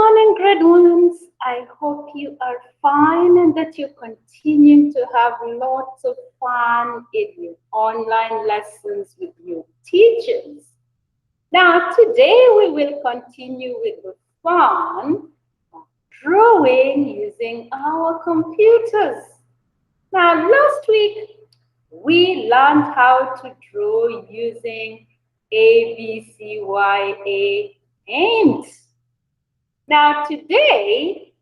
morning, grade ones. I hope you are fine and that you're continuing to have lots of fun in your online lessons with your teachers. Now, today we will continue with the fun of drawing using our computers. Now, last week we learned how to draw using ABCYA Paint. Now today,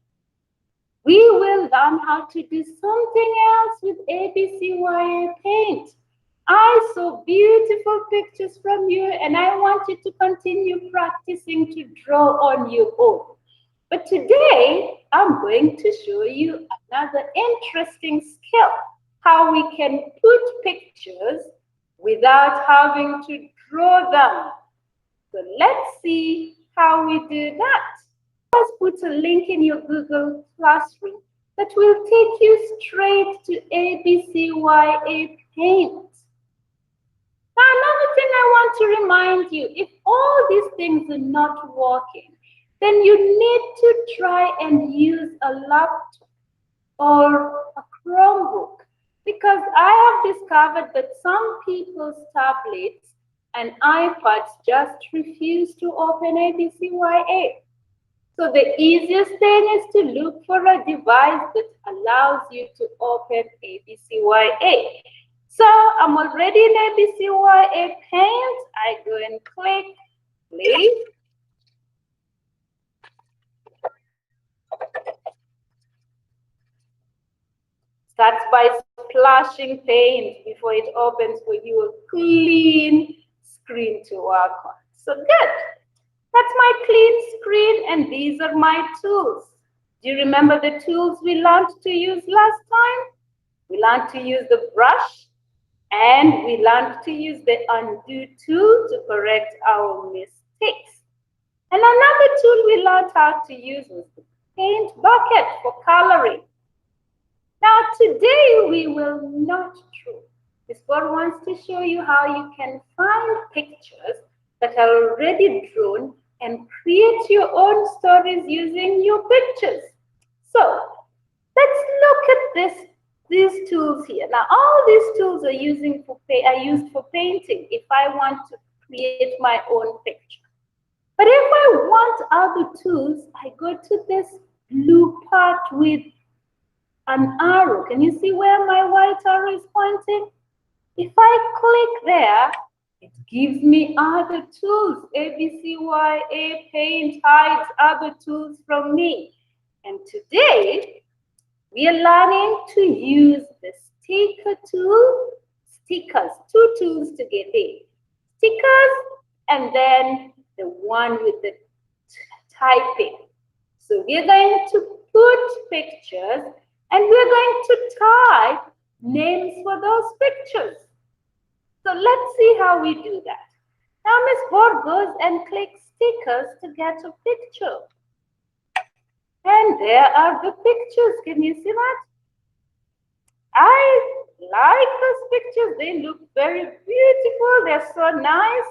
we will learn how to do something else with ABCYA Paint. I saw beautiful pictures from you and I want you to continue practicing to draw on your own. But today, I'm going to show you another interesting skill, how we can put pictures without having to draw them. So let's see how we do that. Let's put a link in your Google Classroom that will take you straight to ABCYA Paint. Now, another thing I want to remind you, if all these things are not working, then you need to try and use a laptop or a Chromebook, because I have discovered that some people's tablets and iPads just refuse to open ABCYA. So the easiest thing is to look for a device that allows you to open ABCYA. So I'm already in ABCYA Paint. I go and click play. Starts by splashing paint before it opens for you a clean screen to work on. So good. That's my clean screen and these are my tools. Do you remember the tools we learned to use last time? We learned to use the brush and we learned to use the undo tool to correct our mistakes. And another tool we learned how to use was the paint bucket for coloring. Now today we will not draw. This board wants to show you how you can find pictures that are already drawn and create your own stories using your pictures. So let's look at these tools here. Now all these tools are used for painting if I want to create my own picture. But if I want other tools, I go to this blue part with an arrow. Can you see where my white arrow is pointing? If I click there, it gives me other tools. ABCYA Paint hides other tools from me. And today, we are learning to use the sticker tool, stickers, two tools together. Stickers and then the one with the typing. So we're going to put pictures and we're going to type names for those pictures. So let's see how we do that. Now Miss Board goes and clicks stickers to get a picture. And there are the pictures. Can you see that? I like those pictures. They look very beautiful. They're so nice.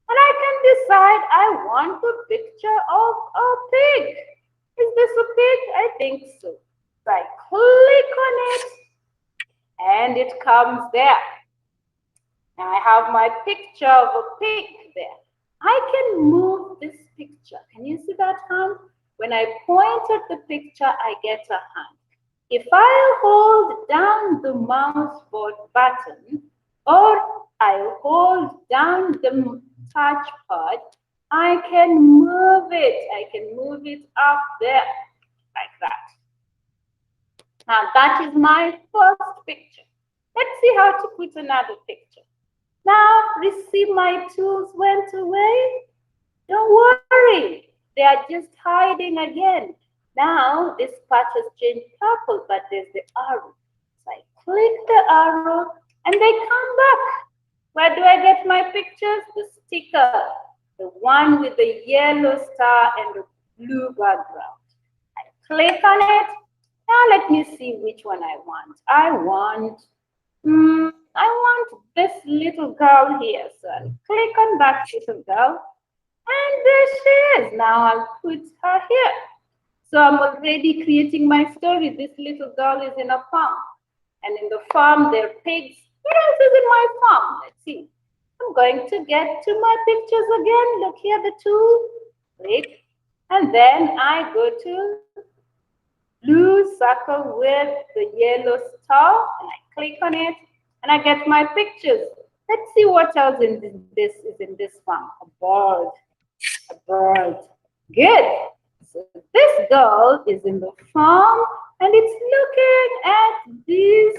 And I can decide I want a picture of a pig. Is this a pig? I think so. So I click on it and it comes there. Now I have my picture of a pig there. I can move this picture. Can you see that hand? When I point at the picture, I get a hand. If I hold down the mouse button or I hold down the touchpad, I can move it. I can move it up there like that. Now that is my first picture. Let's see how to put another picture. Now, receive my tools went away. Don't worry, they are just hiding again. Now, this part has changed purple, but there's the arrow. So I click the arrow and they come back. Where do I get my pictures? The sticker, the one with the yellow star and the blue background. I click on it. Now let me see which one I want. I want this little girl here. So I'll click on that little girl. And there she is. Now I'll put her here. So I'm already creating my story. This little girl is in a farm. And in the farm, there are pigs. What else is in my farm? Let's see. I'm going to get to my pictures again. Look here, the two. Click. And then I go to blue circle with the yellow star. And I click on it. And I get my pictures. Let's see what else is in this farm. A bird. A bird. Good. So this girl is in the farm and it's looking at these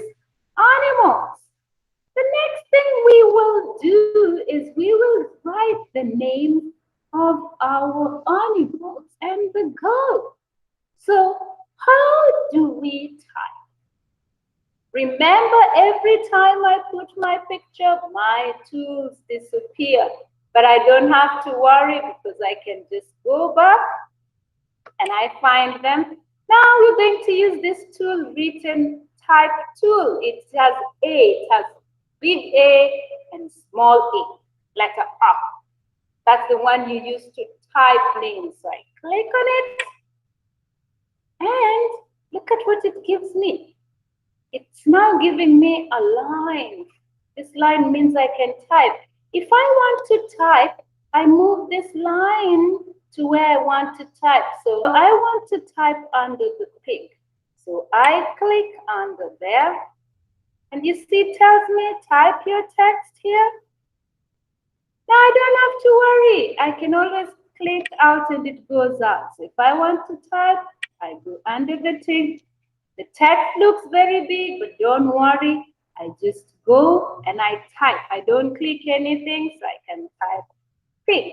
animals. The next thing we will do is we will write the name of our animals and the girl. So how do we type? Remember, every time I put my picture, my tools disappear. But I don't have to worry because I can just go back and I find them. Now we're going to use this tool, written type tool. It has A, it has big A and small a, letter up. That's the one you use to type names. So I click on it and look at what it gives me. It's now giving me a line. This line means I can type. If I want to type, I move this line to where I want to type. So I want to type under the pig. So I click under there. And you see it tells me type your text here. Now I don't have to worry. I can always click out and it goes out. So if I want to type, I go under the tick. The text looks very big, but don't worry. I just go and I type. I don't click anything, so I can type pig.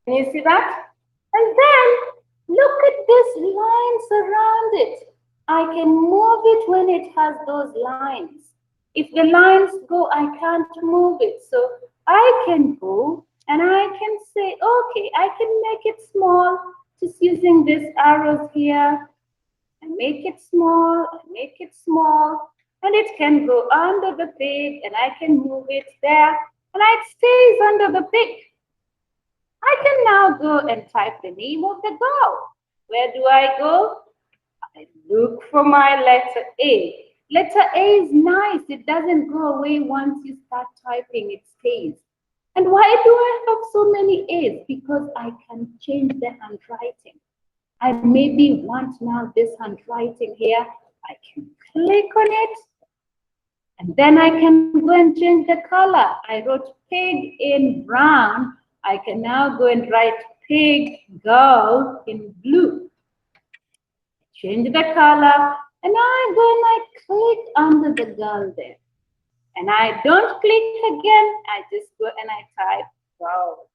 Can you see that? And then look at these lines around it. I can move it when it has those lines. If the lines go, I can't move it. So I can go and I can say, okay, I can make it small just using these arrows here. I make it small, I make it small, and it can go under the pig and I can move it there and it stays under the pig. I can now go and type the name of the girl. Where do I go? I look for my letter A. Letter A is nice. It doesn't go away once you start typing. It stays. And why do I have so many A's? Because I can change the handwriting. I maybe want now this handwriting here. I can click on it. And then I can go and change the color. I wrote pig in brown. I can now go and write pig girl in blue. Change the color. And I go and I click under the girl there. And I don't click again. I just go and I type girl.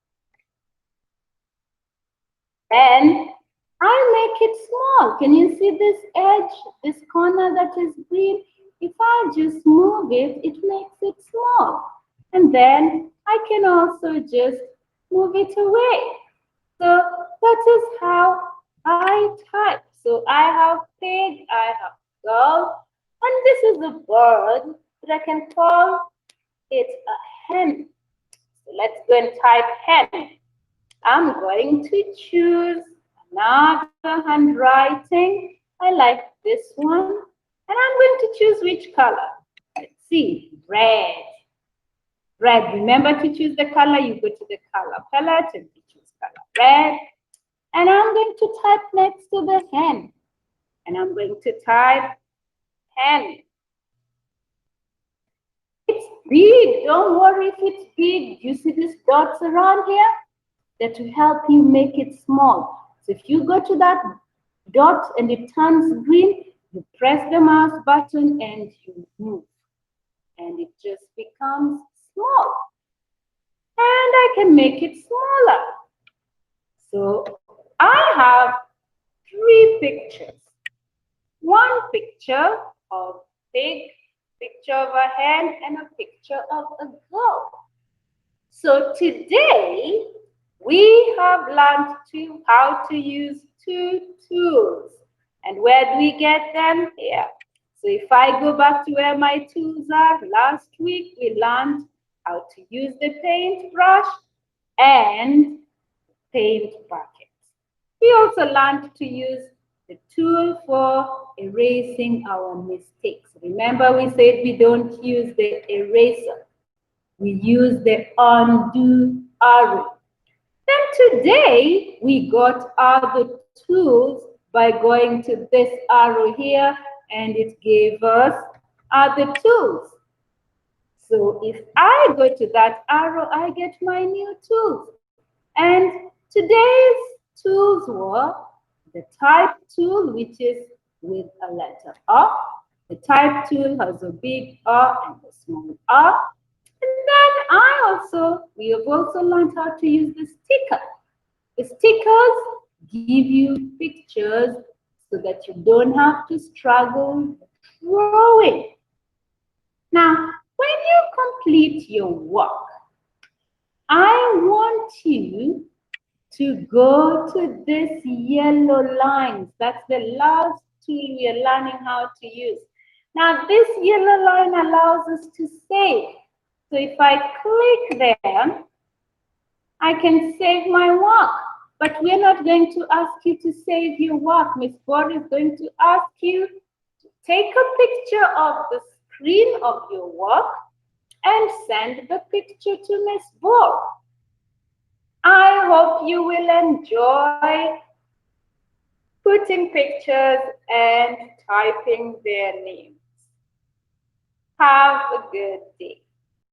Then I make it small. Can you see this edge, this corner that is green? If I just move it, it makes it small. And then I can also just move it away. So that is how I type. So I have pig, I have girl, and this is a bird, but I can call it a hen. So let's go and type hen. I'm going to choose another handwriting. I like this one. And I'm going to choose which color. Let's see, red. Red, remember to choose the color. You go to the color palette and you choose color red. And I'm going to type next to the hen. And I'm going to type hen. It's big. Don't worry if it's big. You see these dots around here? That will help you make it small. So if you go to that dot and it turns green, you press the mouse button and you move. And it just becomes small. And I can make it smaller. So I have 3 pictures. One picture of pig, picture of a hen, and a picture of a girl. So today, we have learned how to use 2 tools. And where do we get them? Here. So if I go back to where my tools are, last week we learned how to use the paintbrush and paint bucket. We also learned to use the tool for erasing our mistakes. Remember, we said we don't use the eraser. We use the undo arrow. Then today, we got other tools by going to this arrow here, and it gave us other tools. So if I go to that arrow, I get my new tools. And today's tools were the type tool, which is with a letter R. The type tool has a big R and a small r. And then we have also learned how to use the sticker. The stickers give you pictures so that you don't have to struggle drawing. Now, when you complete your work, I want you to go to this yellow lines. That's the last tool we are learning how to use. Now, this yellow line allows us to save. So if I click there, I can save my work. But we're not going to ask you to save your work. Miss Board is going to ask you to take a picture of the screen of your work and send the picture to Miss Board. I hope you will enjoy putting pictures and typing their names. Have a good day.